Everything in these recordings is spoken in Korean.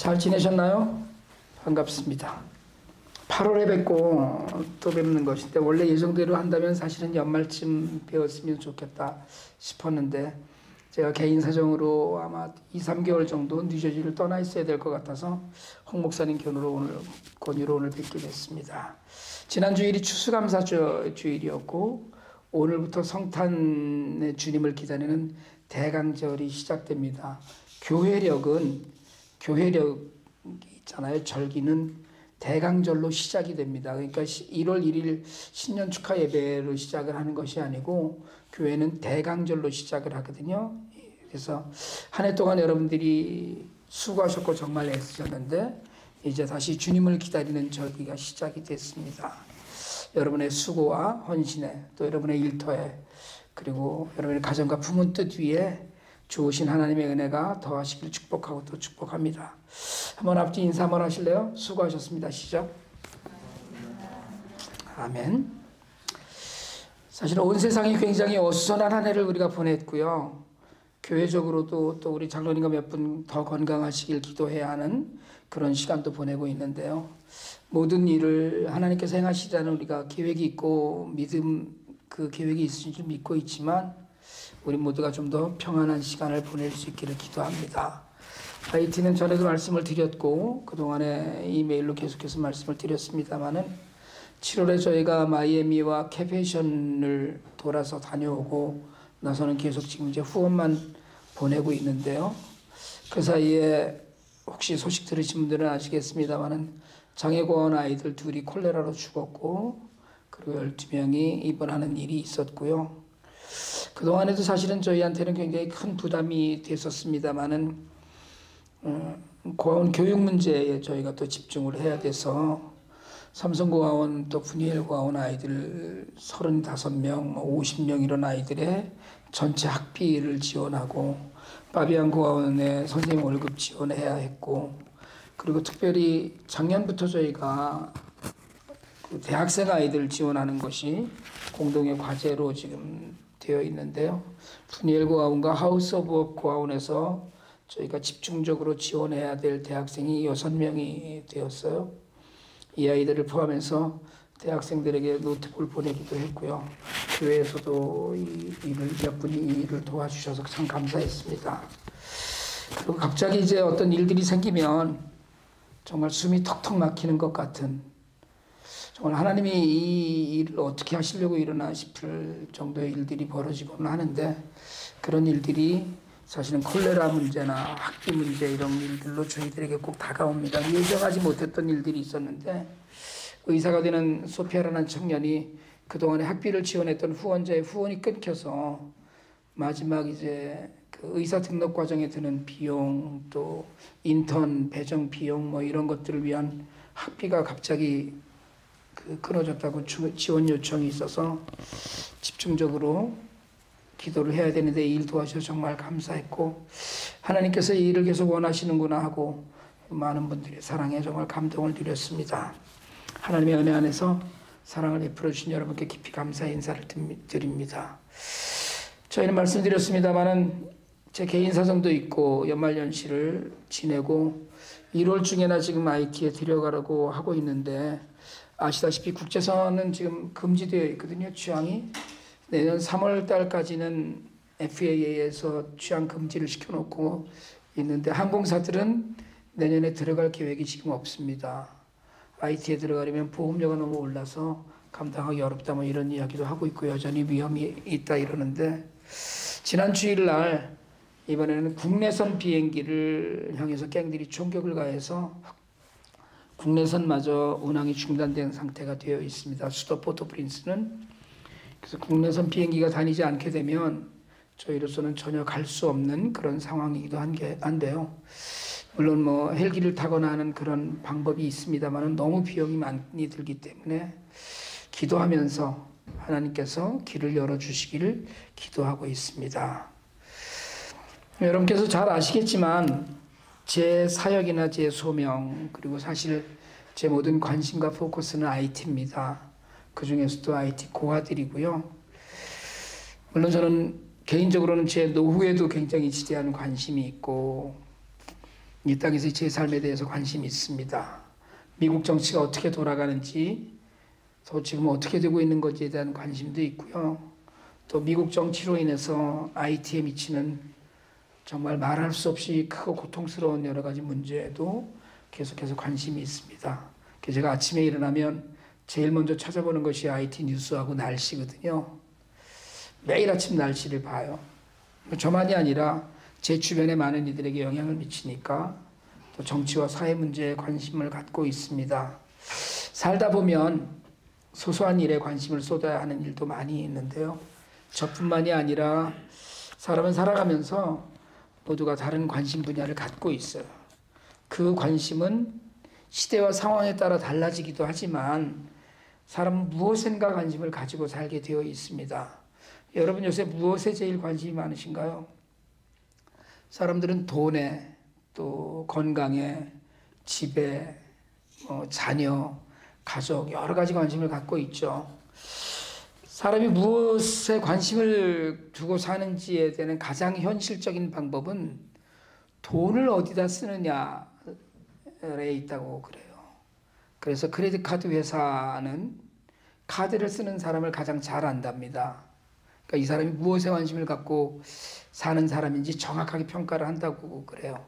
잘 지내셨나요? 반갑습니다. 8월에 뵙고 또 뵙는 것인데 원래 예정대로 한다면 사실은 연말쯤 뵈었으면 좋겠다 싶었는데 제가 개인 사정으로 아마 2~3개월 정도 뉴저지를 떠나 있어야 될 것 같아서 홍 목사님 권유로 오늘 뵙게 됐습니다. 지난 주일이 추수감사 주일이었고 오늘부터 성탄의 주님을 기다리는 대강절이 시작됩니다. 교회력이 있잖아요. 절기는 대강절로 시작이 됩니다. 그러니까 1월 1일 신년 축하 예배로 시작을 하는 것이 아니고 교회는 대강절로 시작을 하거든요. 그래서 한 해 동안 여러분들이 수고하셨고 정말 애쓰셨는데 이제 다시 주님을 기다리는 절기가 시작이 됐습니다. 여러분의 수고와 헌신에 또 여러분의 일터에 그리고 여러분의 가정과 부모 뜻 위에 좋으신 하나님의 은혜가 더하시길 축복하고 또 축복합니다. 한번 앞뒤 인사 한번 하실래요? 수고하셨습니다. 시작. 아멘. 사실 온 세상이 굉장히 어수선한 한 해를 우리가 보냈고요. 교회적으로도 또 우리 장로님과 몇 분 더 건강하시길 기도해야 하는 그런 시간도 보내고 있는데요. 모든 일을 하나님께서 행하시자는 우리가 계획이 있고 그 계획이 있으신 줄 믿고 있지만 우리 모두가 좀 더 평안한 시간을 보낼 수 있기를 기도합니다. IT는 전에도 말씀을 드렸고 그동안에 이메일로 계속해서 말씀을 드렸습니다마는 7월에 저희가 마이애미와 캐페이션을 돌아서 다녀오고 나서는 계속 지금 이제 후원만 보내고 있는데요. 그 사이에 혹시 소식 들으신 분들은 아시겠습니다마는 장애고아원 아이들 둘이 콜레라로 죽었고 그리고 12명이 입원하는 일이 있었고요. 그동안에도 사실은 저희한테는 굉장히 큰 부담이 됐었습니다마는 고아원 교육 문제에 저희가 또 집중을 해야 돼서 삼성고아원 또 분이엘고아원 아이들 35명, 50명 이런 아이들의 전체 학비를 지원하고 바비안고아원의 선생님 월급 지원해야 했고 그리고 특별히 작년부터 저희가 그 대학생 아이들 지원하는 것이 공동의 과제로 지금 되어 있는데요. 분이엘고아원과 하우스 오브 업 고아원에서 저희가 집중적으로 지원해야 될 대학생이 6명이 되었어요. 이 아이들을 포함해서 대학생들에게 노트북을 보내기도 했고요. 교회에서도 몇 분이 이 일을 도와주셔서 참 감사했습니다. 그리고 갑자기 이제 어떤 일들이 생기면 정말 숨이 턱턱 막히는 것 같은 정말 하나님이 이 일을 어떻게 하시려고 이러나 싶을 정도의 일들이 벌어지곤 하는데 그런 일들이 사실은 콜레라 문제나 학비 문제 이런 일들로 저희들에게 꼭 다가옵니다. 예정하지 못했던 일들이 있었는데 의사가 되는 소피아라는 청년이 그동안에 학비를 지원했던 후원자의 후원이 끊겨서 마지막 이제 그 의사 등록 과정에 드는 비용 또 인턴 배정 비용 뭐 이런 것들을 위한 학비가 갑자기 끊어졌다고 지원 요청이 있어서 집중적으로 기도를 해야 되는데 이 일 도와주셔서 정말 감사했고 하나님께서 이 일을 계속 원하시는구나 하고 많은 분들의 사랑에 정말 감동을 드렸습니다. 하나님의 은혜 안에서 사랑을 베풀어 주신 여러분께 깊이 감사의 인사를 드립니다. 저희는 말씀드렸습니다마는 제 개인 사정도 있고 연말연시를 지내고 1월 중에나 지금 IT에 들어가려고 하고 있는데 아시다시피 국제선은 지금 금지되어 있거든요. 취향이 내년 3월 달까지는 FAA에서 취향 금지를 시켜놓고 있는데 항공사들은 내년에 들어갈 계획이 지금 없습니다. IT에 들어가려면 보험료가 너무 올라서 감당하기 어렵다 뭐 이런 이야기도 하고 있고 여전히 위험이 있다 이러는데 지난 주일날 이번에는 국내선 비행기를 향해서 갱들이 총격을 가해서 국내선마저 운항이 중단된 상태가 되어 있습니다. 수도 포르토프린스는. 그래서 국내선 비행기가 다니지 않게 되면 저희로서는 전혀 갈 수 없는 그런 상황이기도 한데요. 물론 뭐 헬기를 타거나 하는 그런 방법이 있습니다만 너무 비용이 많이 들기 때문에 기도하면서 하나님께서 길을 열어주시기를 기도하고 있습니다. 여러분께서 잘 아시겠지만 제 사역이나 제 소명 그리고 사실 제 모든 관심과 포커스는 IT입니다. 그 중에서도 IT 고아들이고요. 물론 저는 개인적으로는 제 노후에도 굉장히 지대한 관심이 있고 이 땅에서 제 삶에 대해서 관심이 있습니다. 미국 정치가 어떻게 돌아가는지, 또 지금 어떻게 되고 있는 것에 대한 관심도 있고요. 또 미국 정치로 인해서 IT에 미치는 정말 말할 수 없이 크고 고통스러운 여러 가지 문제에도 계속해서 관심이 있습니다. 그래서 제가 아침에 일어나면 제일 먼저 찾아보는 것이 IT 뉴스하고 날씨거든요. 매일 아침 날씨를 봐요. 저만이 아니라 제 주변의 많은 이들에게 영향을 미치니까 또 정치와 사회 문제에 관심을 갖고 있습니다. 살다 보면 소소한 일에 관심을 쏟아야 하는 일도 많이 있는데요. 저뿐만이 아니라 사람은 살아가면서 모두가 다른 관심 분야를 갖고 있어요. 그 관심은 시대와 상황에 따라 달라지기도 하지만 사람은 무엇인가 관심을 가지고 살게 되어 있습니다. 여러분 요새 무엇에 제일 관심이 많으신가요? 사람들은 돈에, 또 건강에, 집에, 자녀, 가족 여러 가지 관심을 갖고 있죠. 사람이 무엇에 관심을 두고 사는지에 대한 가장 현실적인 방법은 돈을 어디다 쓰느냐에 있다고 그래요. 그래서 크레딧 카드 회사는 카드를 쓰는 사람을 가장 잘 안답니다. 그러니까 이 사람이 무엇에 관심을 갖고 사는 사람인지 정확하게 평가를 한다고 그래요.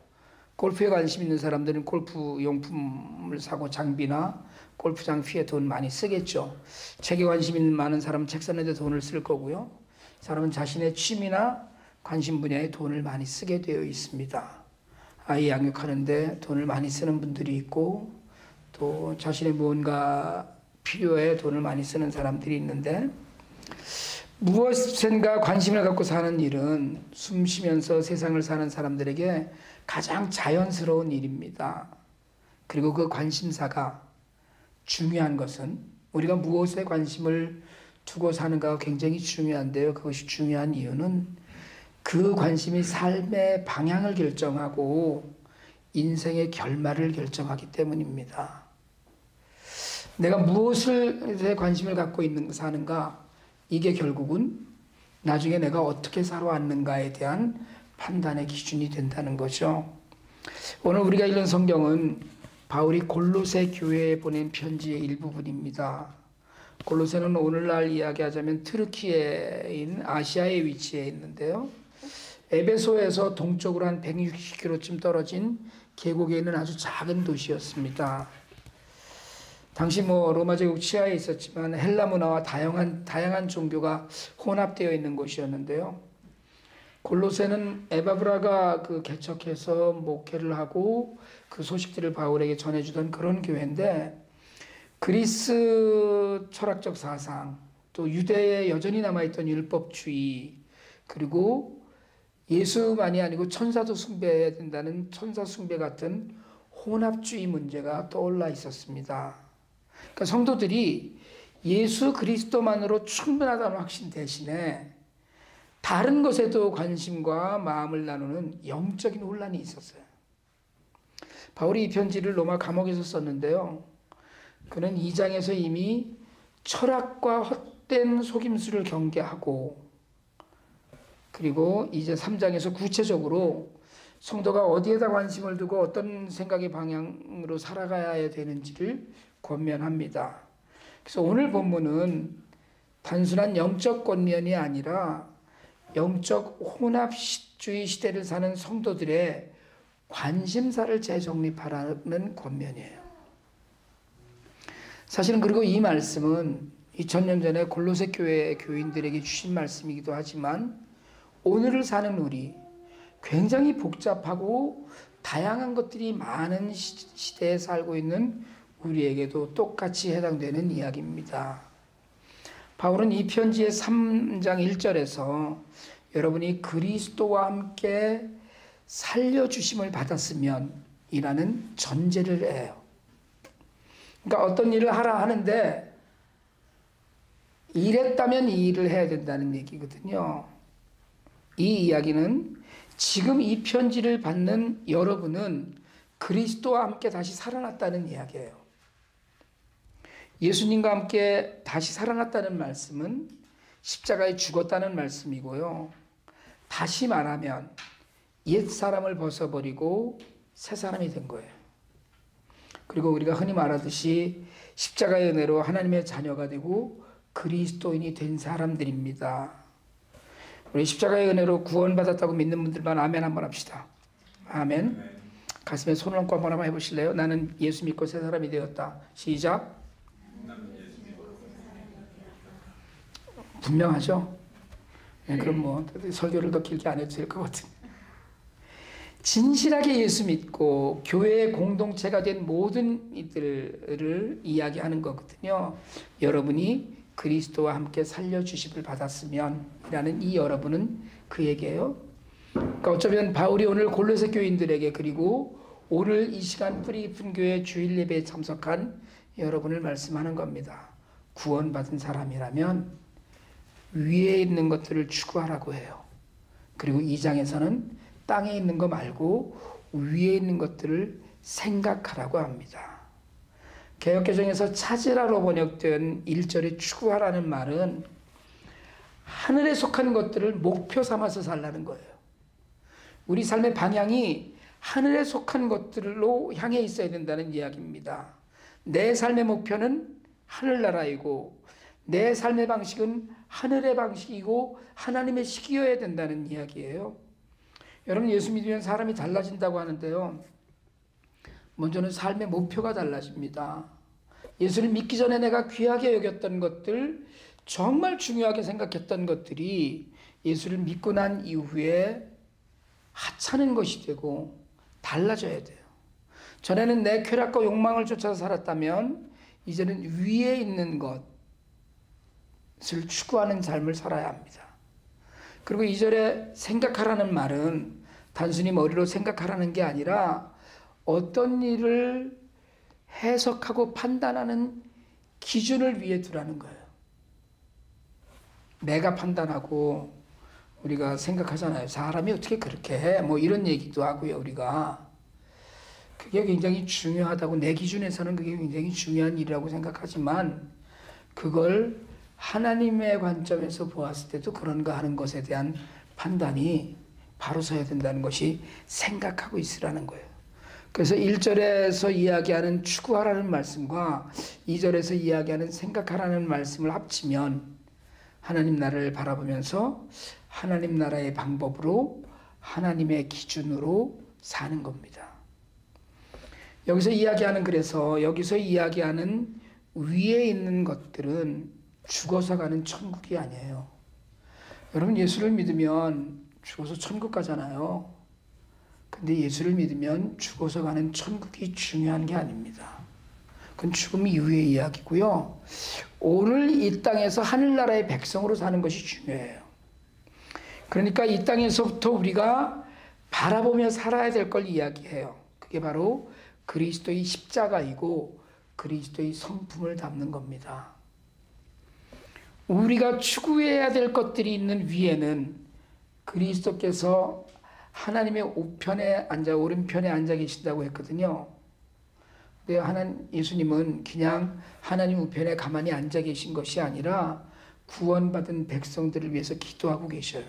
골프에 관심 있는 사람들은 골프 용품을 사고 장비나 골프장 피에 돈 많이 쓰겠죠. 책에 관심 있는 많은 사람은 책 사는 데 돈을 쓸 거고요. 사람은 자신의 취미나 관심 분야에 돈을 많이 쓰게 되어 있습니다. 아이 양육하는데 돈을 많이 쓰는 분들이 있고 또 자신의 무언가 필요에 돈을 많이 쓰는 사람들이 있는데 무엇인가 관심을 갖고 사는 일은 숨 쉬면서 세상을 사는 사람들에게 가장 자연스러운 일입니다. 그리고 그 관심사가 중요한 것은 우리가 무엇에 관심을 두고 사는가가 굉장히 중요한데요. 그것이 중요한 이유는 그 관심이 삶의 방향을 결정하고 인생의 결말을 결정하기 때문입니다. 내가 무엇에 관심을 갖고 사는가, 이게 결국은 나중에 내가 어떻게 살아왔는가에 대한 판단의 기준이 된다는 거죠. 오늘 우리가 읽은 성경은 바울이 골로새 교회에 보낸 편지의 일부분입니다. 골로새는 오늘날 이야기하자면 트르키예인 아시아에 위치해 있는데요. 에베소에서 동쪽으로 한 160km쯤 떨어진 계곡에 있는 아주 작은 도시였습니다. 당시 로마 제국 치하에 있었지만 헬라 문화와 다양한 종교가 혼합되어 있는 곳이었는데요. 골로새는 에바브라가 개척해서 목회를 하고 그 소식들을 바울에게 전해주던 그런 교회인데 그리스 철학적 사상, 또 유대에 여전히 남아있던 율법주의, 그리고 예수만이 아니고 천사도 숭배해야 된다는 천사 숭배 같은 혼합주의 문제가 떠올라 있었습니다. 그러니까 성도들이 예수 그리스도만으로 충분하다는 확신 대신에 다른 것에도 관심과 마음을 나누는 영적인 혼란이 있었어요. 바울이 이 편지를 로마 감옥에서 썼는데요. 그는 2장에서 이미 철학과 헛된 속임수를 경계하고 그리고 이제 3장에서 구체적으로 성도가 어디에다 관심을 두고 어떤 생각의 방향으로 살아가야 되는지를 권면합니다. 그래서 오늘 본문은 단순한 영적 권면이 아니라 영적 혼합주의 시대를 사는 성도들의 관심사를 재정립하라는 권면이에요. 사실은 그리고 이 말씀은 2000년 전에 골로새 교회 교인들에게 주신 말씀이기도 하지만 오늘을 사는 우리, 굉장히 복잡하고 다양한 것들이 많은 시대에 살고 있는 우리에게도 똑같이 해당되는 이야기입니다. 바울은 이 편지의 3장 1절에서 여러분이 그리스도와 함께 살려주심을 받았으면 이라는 전제를 해요. 그러니까 어떤 일을 하라 하는데 이랬다면 이 일을 해야 된다는 얘기거든요. 이 이야기는 지금 이 편지를 받는 여러분은 그리스도와 함께 다시 살아났다는 이야기예요. 예수님과 함께 다시 살아났다는 말씀은 십자가에 죽었다는 말씀이고요. 다시 말하면 옛 사람을 벗어버리고 새 사람이 된 거예요. 그리고 우리가 흔히 말하듯이 십자가의 은혜로 하나님의 자녀가 되고 그리스도인이 된 사람들입니다. 우리 십자가의 은혜로 구원받았다고 믿는 분들만 아멘 한번 합시다. 아멘. 가슴에 손을 얹고 한번 해보실래요? 나는 예수 믿고 새 사람이 되었다. 시작. 분명하죠? 네, 그럼 뭐 설교를 더 길게 안 해도 될 것 같은데. 진실하게 예수 믿고 교회의 공동체가 된 모든 이들을 이야기하는 거거든요. 여러분이 그리스도와 함께 살려주심을 받았으면 이라는 이 여러분은 그 얘기예요. 그러니까 어쩌면 바울이 오늘 골로새 교인들에게 그리고 오늘 이 시간 뿌리 깊은 교회 주일 예배에 참석한 여러분을 말씀하는 겁니다. 구원받은 사람이라면 위에 있는 것들을 추구하라고 해요. 그리고 2장에서는 땅에 있는 거 말고 위에 있는 것들을 생각하라고 합니다. 개역개정에서 찾으라로 번역된 1절에 추구하라는 말은 하늘에 속한 것들을 목표 삼아서 살라는 거예요. 우리 삶의 방향이 하늘에 속한 것들로 향해 있어야 된다는 이야기입니다. 내 삶의 목표는 하늘나라이고 내 삶의 방식은 하늘의 방식이고 하나님의 식이어야 된다는 이야기예요. 여러분, 예수 믿으면 사람이 달라진다고 하는데요. 먼저는 삶의 목표가 달라집니다. 예수를 믿기 전에 내가 귀하게 여겼던 것들, 정말 중요하게 생각했던 것들이 예수를 믿고 난 이후에 하찮은 것이 되고 달라져야 돼요. 전에는 내 쾌락과 욕망을 쫓아서 살았다면 이제는 위에 있는 것을 추구하는 삶을 살아야 합니다. 그리고 2절에 생각하라는 말은 단순히 머리로 생각하라는 게 아니라 어떤 일을 해석하고 판단하는 기준을 위에 두라는 거예요. 내가 판단하고 우리가 생각하잖아요. 사람이 어떻게 그렇게 해? 뭐 이런 얘기도 하고요, 우리가. 그게 굉장히 중요하다고, 내 기준에서는 그게 굉장히 중요한 일이라고 생각하지만 그걸 하나님의 관점에서 보았을 때도 그런가 하는 것에 대한 판단이 바로 서야 된다는 것이 생각하고 있으라는 거예요. 그래서 1절에서 이야기하는 추구하라는 말씀과 2절에서 이야기하는 생각하라는 말씀을 합치면 하나님 나라를 바라보면서 하나님 나라의 방법으로 하나님의 기준으로 사는 겁니다. 여기서 이야기하는 위에 있는 것들은 죽어서 가는 천국이 아니에요. 여러분, 예수를 믿으면 죽어서 천국 가잖아요. 근데 예수를 믿으면 죽어서 가는 천국이 중요한 게 아닙니다. 그건 죽음 이후의 이야기고요. 오늘 이 땅에서 하늘나라의 백성으로 사는 것이 중요해요. 그러니까 이 땅에서부터 우리가 바라보며 살아야 될 걸 이야기해요. 그게 바로 그리스도의 십자가이고 그리스도의 성품을 담는 겁니다. 우리가 추구해야 될 것들이 있는 위에는 그리스도께서 하나님의 우편에 오른편에 앉아 계신다고 했거든요. 근데 예수님은 그냥 하나님 우편에 가만히 앉아 계신 것이 아니라 구원받은 백성들을 위해서 기도하고 계셔요.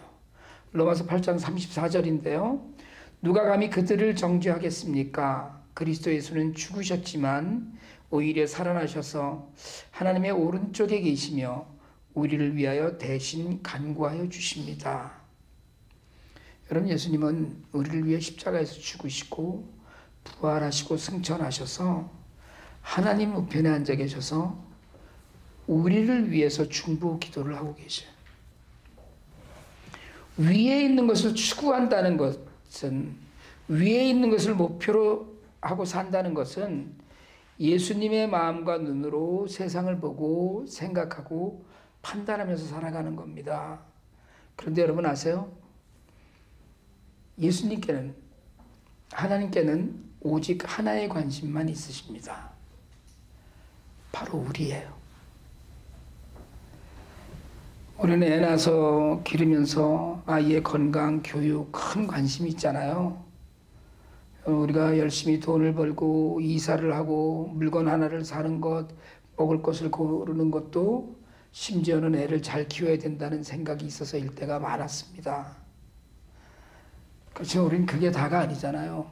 로마서 8장 34절인데요. 누가 감히 그들을 정죄하겠습니까? 그리스도 예수는 죽으셨지만 오히려 살아나셔서 하나님의 오른쪽에 계시며 우리를 위하여 대신 간구하여 주십니다. 여러분, 예수님은 우리를 위해 십자가에서 죽으시고 부활하시고 승천하셔서 하나님 우편에 앉아 계셔서 우리를 위해서 중보 기도를 하고 계셔요. 위에 있는 것을 추구한다는 것은, 위에 있는 것을 목표로 하고 산다는 것은 예수님의 마음과 눈으로 세상을 보고 생각하고 판단하면서 살아가는 겁니다. 그런데 여러분 아세요? 예수님께는, 하나님께는 오직 하나의 관심만 있으십니다. 바로 우리예요. 우리는 애 낳아서 기르면서 아이의 건강, 교육 큰 관심이 있잖아요. 우리가 열심히 돈을 벌고 이사를 하고 물건 하나를 사는 것, 먹을 것을 고르는 것도 심지어는 애를 잘 키워야 된다는 생각이 있어서일 때가 많았습니다. 그렇지만 우리는 그게 다가 아니잖아요.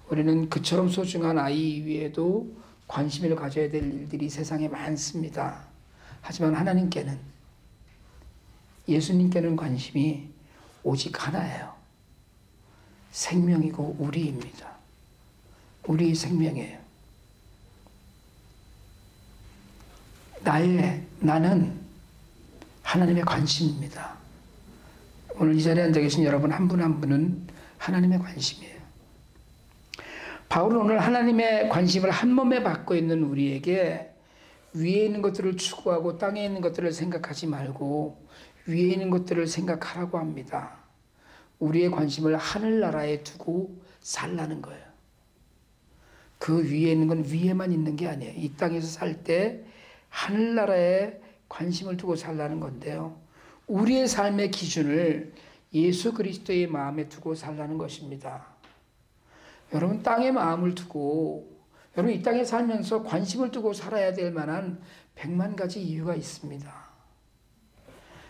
우리는 그처럼 소중한 아이 위에도 관심을 가져야 될 일들이 세상에 많습니다. 하지만 하나님께는, 예수님께는 관심이 오직 하나예요. 생명이고 우리입니다. 우리 생명이에요. 나는 하나님의 관심입니다. 오늘 이 자리에 앉아 계신 여러분 한 분 한 분은 하나님의 관심이에요. 바울은 오늘 하나님의 관심을 한 몸에 받고 있는 우리에게 위에 있는 것들을 추구하고 땅에 있는 것들을 생각하지 말고 위에 있는 것들을 생각하라고 합니다. 우리의 관심을 하늘나라에 두고 살라는 거예요. 그 위에 있는 건 위에만 있는 게 아니에요. 이 땅에서 살 때 하늘나라에 관심을 두고 살라는 건데요. 우리의 삶의 기준을 예수 그리스도의 마음에 두고 살라는 것입니다. 여러분, 땅에 마음을 두고, 여러분 이 땅에 살면서 관심을 두고 살아야 될 만한 100만 가지 이유가 있습니다.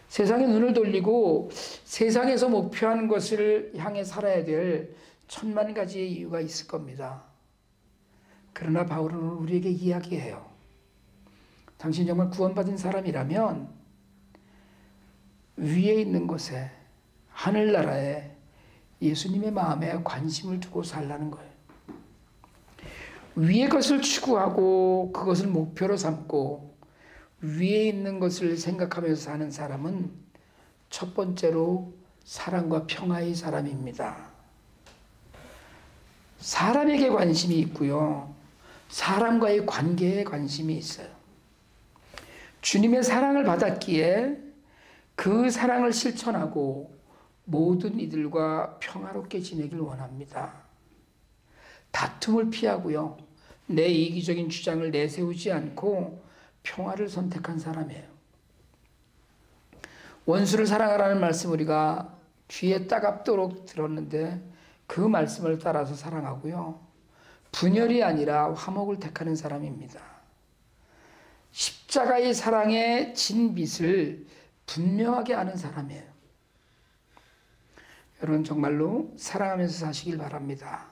세상에 눈을 돌리고 세상에서 목표하는 것을 향해 살아야 될 1000만 가지의 이유가 있을 겁니다. 그러나 바울은 우리에게 이야기해요. 당신 정말 구원받은 사람이라면 위에 있는 곳에, 하늘나라에 예수님의 마음에 관심을 두고 살라는 거예요. 위의 것을 추구하고 그것을 목표로 삼고 위에 있는 것을 생각하면서 사는 사람은 첫 번째로 사랑과 평화의 사람입니다. 사람에게 관심이 있고요. 사람과의 관계에 관심이 있어요. 주님의 사랑을 받았기에 그 사랑을 실천하고 모든 이들과 평화롭게 지내길 원합니다. 다툼을 피하고요. 내 이기적인 주장을 내세우지 않고 평화를 선택한 사람이에요. 원수를 사랑하라는 말씀 우리가 귀에 따갑도록 들었는데 그 말씀을 따라서 사랑하고요. 분열이 아니라 화목을 택하는 사람입니다. 십자가의 사랑의 진빛을 분명하게 아는 사람이에요. 여러분 정말로 사랑하면서 사시길 바랍니다.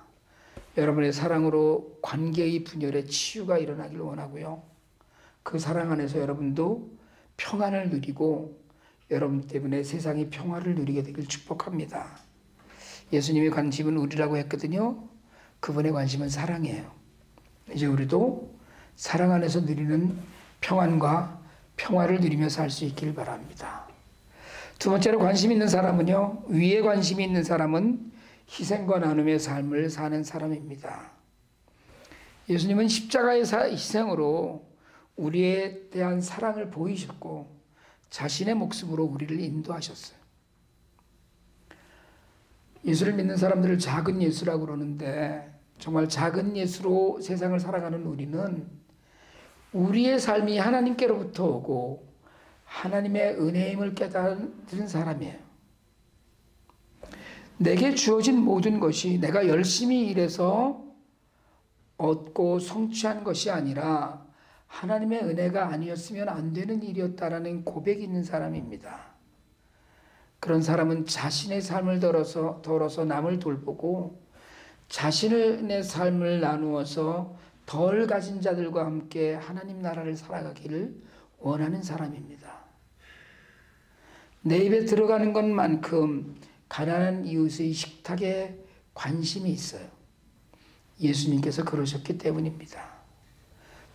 여러분의 사랑으로 관계의 분열에 치유가 일어나길 원하고요. 그 사랑 안에서 여러분도 평안을 누리고 여러분 때문에 세상이 평화를 누리게 되길 축복합니다. 예수님의 관심은 우리라고 했거든요. 그분의 관심은 사랑이에요. 이제 우리도 사랑 안에서 누리는 평안과 평화를 누리며 살 수 있길 바랍니다. 두 번째로 관심 있는 사람은요, 위에 관심이 있는 사람은 희생과 나눔의 삶을 사는 사람입니다. 예수님은 십자가의 희생으로 우리에 대한 사랑을 보이셨고 자신의 목숨으로 우리를 인도하셨어요. 예수를 믿는 사람들을 작은 예수라고 그러는데 정말 작은 예수로 세상을 살아가는 우리는 우리의 삶이 하나님께로부터 오고 하나님의 은혜임을 깨달은 사람이에요. 내게 주어진 모든 것이 내가 열심히 일해서 얻고 성취한 것이 아니라 하나님의 은혜가 아니었으면 안 되는 일이었다라는 고백이 있는 사람입니다. 그런 사람은 자신의 삶을 덜어서 남을 돌보고 자신의 삶을 나누어서 덜 가진 자들과 함께 하나님 나라를 살아가기를 원하는 사람입니다. 내 입에 들어가는 것만큼 가난한 이웃의 식탁에 관심이 있어요. 예수님께서 그러셨기 때문입니다.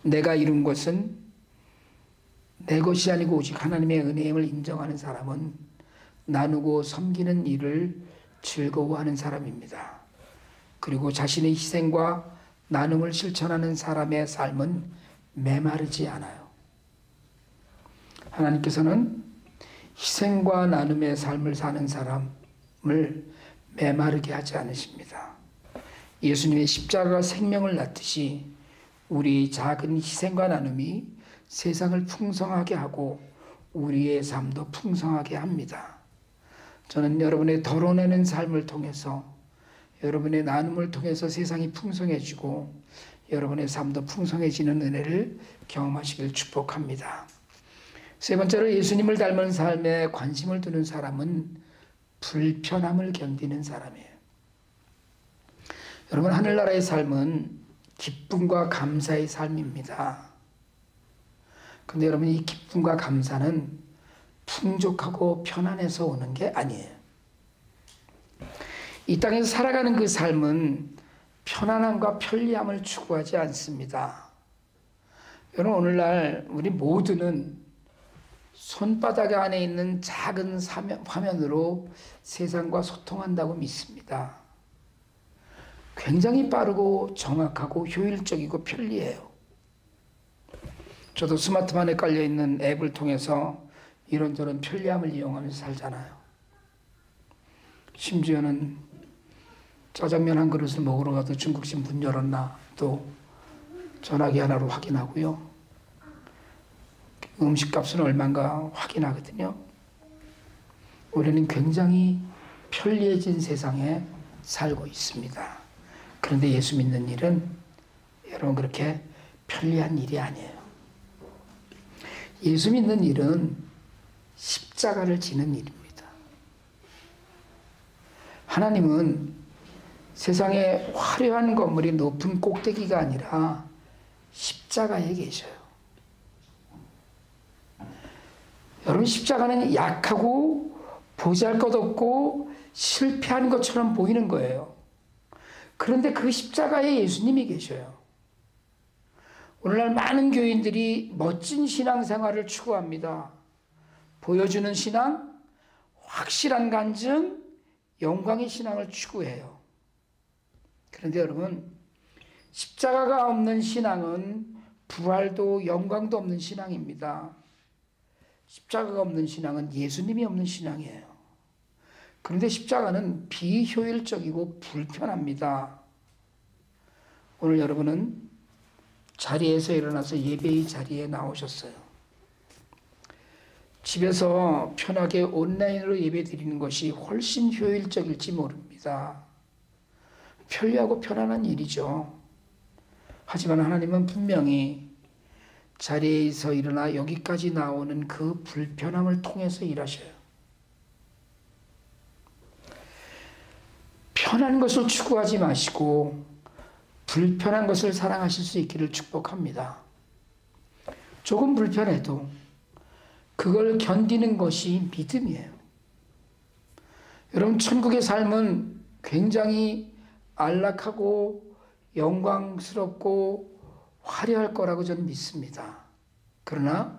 내가 이룬 것은 내 것이 아니고 오직 하나님의 은혜임을 인정하는 사람은 나누고 섬기는 일을 즐거워하는 사람입니다. 그리고 자신의 희생과 나눔을 실천하는 사람의 삶은 메마르지 않아요. 하나님께서는 희생과 나눔의 삶을 사는 사람을 메마르게 하지 않으십니다. 예수님의 십자가 생명을 낳듯이 우리 작은 희생과 나눔이 세상을 풍성하게 하고 우리의 삶도 풍성하게 합니다. 저는 여러분의 덜어내는 삶을 통해서 여러분의 나눔을 통해서 세상이 풍성해지고 여러분의 삶도 풍성해지는 은혜를 경험하시길 축복합니다. 세 번째로 예수님을 닮은 삶에 관심을 두는 사람은 불편함을 견디는 사람이에요. 여러분, 하늘나라의 삶은 기쁨과 감사의 삶입니다. 근데 여러분, 이 기쁨과 감사는 풍족하고 편안해서 오는 게 아니에요. 이 땅에서 살아가는 그 삶은 편안함과 편리함을 추구하지 않습니다. 여러분, 오늘날 우리 모두는 손바닥 안에 있는 작은 화면으로 세상과 소통한다고 믿습니다. 굉장히 빠르고 정확하고 효율적이고 편리해요. 저도 스마트폰에 깔려있는 앱을 통해서 이런저런 편리함을 이용하면서 살잖아요. 심지어는 짜장면 한 그릇을 먹으러 가도 중국집 문 열었나 또 전화기 하나로 확인하고요. 음식값은 얼마인가 확인하거든요. 우리는 굉장히 편리해진 세상에 살고 있습니다. 그런데 예수 믿는 일은 여러분 그렇게 편리한 일이 아니에요. 예수 믿는 일은 십자가를 지는 일입니다. 하나님은 세상에 화려한 건물이 높은 꼭대기가 아니라 십자가에 계셔요. 여러분, 십자가는 약하고 보잘것없고 실패한 것처럼 보이는 거예요. 그런데 그 십자가에 예수님이 계셔요. 오늘날 많은 교인들이 멋진 신앙생활을 추구합니다. 보여주는 신앙, 확실한 간증, 영광의 신앙을 추구해요. 그런데 여러분, 십자가가 없는 신앙은 부활도 영광도 없는 신앙입니다. 십자가가 없는 신앙은 예수님이 없는 신앙이에요. 그런데 십자가는 비효율적이고 불편합니다. 오늘 여러분은 자리에서 일어나서 예배의 자리에 나오셨어요. 집에서 편하게 온라인으로 예배 드리는 것이 훨씬 효율적일지 모릅니다. 편리하고 편안한 일이죠. 하지만 하나님은 분명히 자리에서 일어나 여기까지 나오는 그 불편함을 통해서 일하셔요. 편한 것을 추구하지 마시고 불편한 것을 사랑하실 수 있기를 축복합니다. 조금 불편해도 그걸 견디는 것이 믿음이에요. 여러분, 천국의 삶은 굉장히 안락하고 영광스럽고 화려할 거라고 저는 믿습니다. 그러나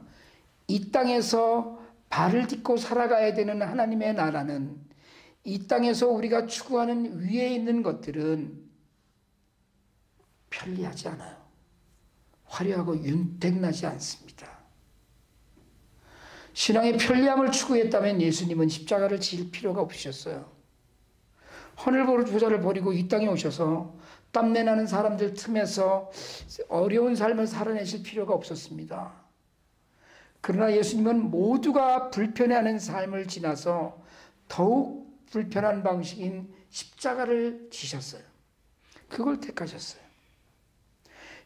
이 땅에서 발을 딛고 살아가야 되는 하나님의 나라는, 이 땅에서 우리가 추구하는 위에 있는 것들은 편리하지 않아요. 화려하고 윤택나지 않습니다. 신앙의 편리함을 추구했다면 예수님은 십자가를 질 필요가 없으셨어요. 하늘보좌를 버리고 이 땅에 오셔서 땀내 나는 사람들 틈에서 어려운 삶을 살아내실 필요가 없었습니다. 그러나 예수님은 모두가 불편해하는 삶을 지나서 더욱 불편한 방식인 십자가를 지셨어요. 그걸 택하셨어요.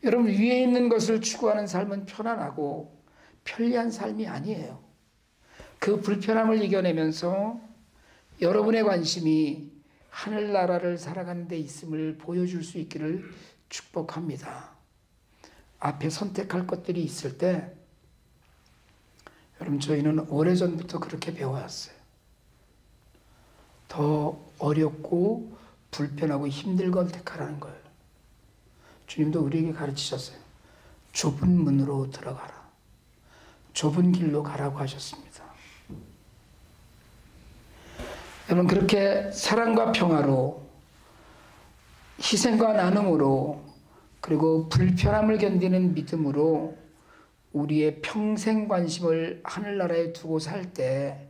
여러분, 위에 있는 것을 추구하는 삶은 편안하고 편리한 삶이 아니에요. 그 불편함을 이겨내면서 여러분의 관심이 하늘나라를 살아가는 데 있음을 보여줄 수 있기를 축복합니다. 앞에 선택할 것들이 있을 때 여러분, 저희는 오래전부터 그렇게 배워왔어요. 더 어렵고 불편하고 힘든 걸 택하라는 거예요. 주님도 우리에게 가르치셨어요. 좁은 문으로 들어가라. 좁은 길로 가라고 하셨습니다. 여러분, 그렇게 사랑과 평화로, 희생과 나눔으로, 그리고 불편함을 견디는 믿음으로 우리의 평생 관심을 하늘나라에 두고 살 때,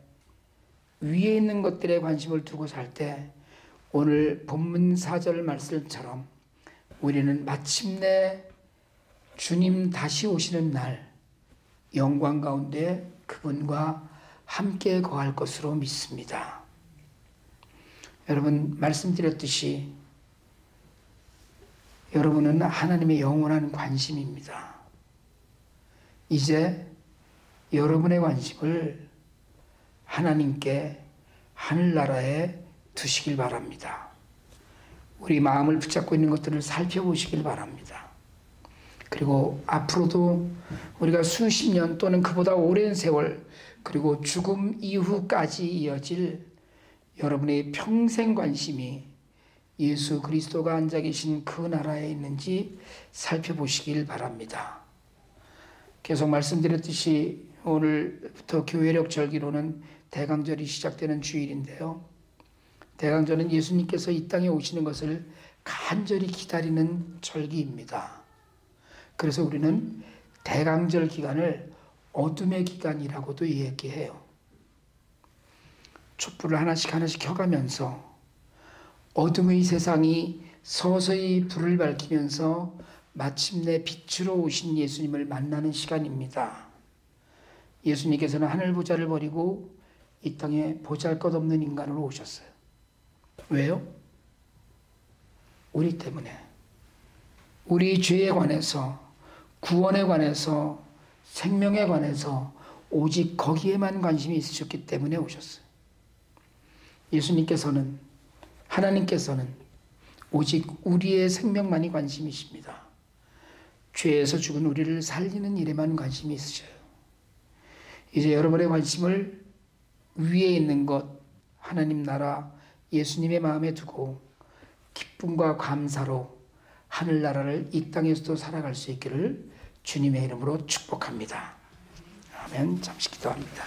위에 있는 것들에 관심을 두고 살 때, 오늘 본문 4절 말씀처럼 우리는 마침내 주님 다시 오시는 날 영광 가운데 그분과 함께 거할 것으로 믿습니다. 여러분, 말씀드렸듯이 여러분은 하나님의 영원한 관심입니다. 이제 여러분의 관심을 하나님께 하늘나라에 두시길 바랍니다. 우리 마음을 붙잡고 있는 것들을 살펴보시길 바랍니다. 그리고 앞으로도 우리가 수십 년 또는 그보다 오랜 세월, 그리고 죽음 이후까지 이어질 여러분의 평생 관심이 예수 그리스도가 앉아 계신 그 나라에 있는지 살펴보시길 바랍니다. 계속 말씀드렸듯이 오늘부터 교회력 절기로는 대강절이 시작되는 주일인데요. 대강절은 예수님께서 이 땅에 오시는 것을 간절히 기다리는 절기입니다. 그래서 우리는 대강절 기간을 어둠의 기간이라고도 얘기해요. 촛불을 하나씩 켜가면서 어둠의 세상이 서서히 불을 밝히면서 마침내 빛으로 오신 예수님을 만나는 시간입니다. 예수님께서는 하늘 보좌를 버리고 이 땅에 보잘것없는 인간으로 오셨어요. 왜요? 우리 때문에. 우리 죄에 관해서, 구원에 관해서, 생명에 관해서 오직 거기에만 관심이 있으셨기 때문에 오셨어요. 예수님께서는, 하나님께서는 오직 우리의 생명만이 관심이십니다. 죄에서 죽은 우리를 살리는 일에만 관심이 있으셔요. 이제 여러분의 관심을 위에 있는 것, 하나님 나라, 예수님의 마음에 두고 기쁨과 감사로 하늘나라를 이 땅에서도 살아갈 수 있기를 주님의 이름으로 축복합니다. 아멘. 잠시 기도합니다.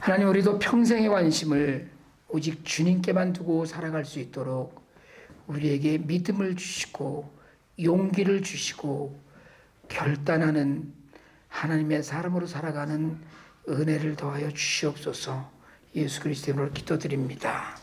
하나님, 우리도 평생의 관심을 오직 주님께만 두고 살아갈 수 있도록 우리에게 믿음을 주시고 용기를 주시고 결단하는 하나님의 사람으로 살아가는 은혜를 더하여 주시옵소서. 예수 그리스도 이름으로 기도드립니다.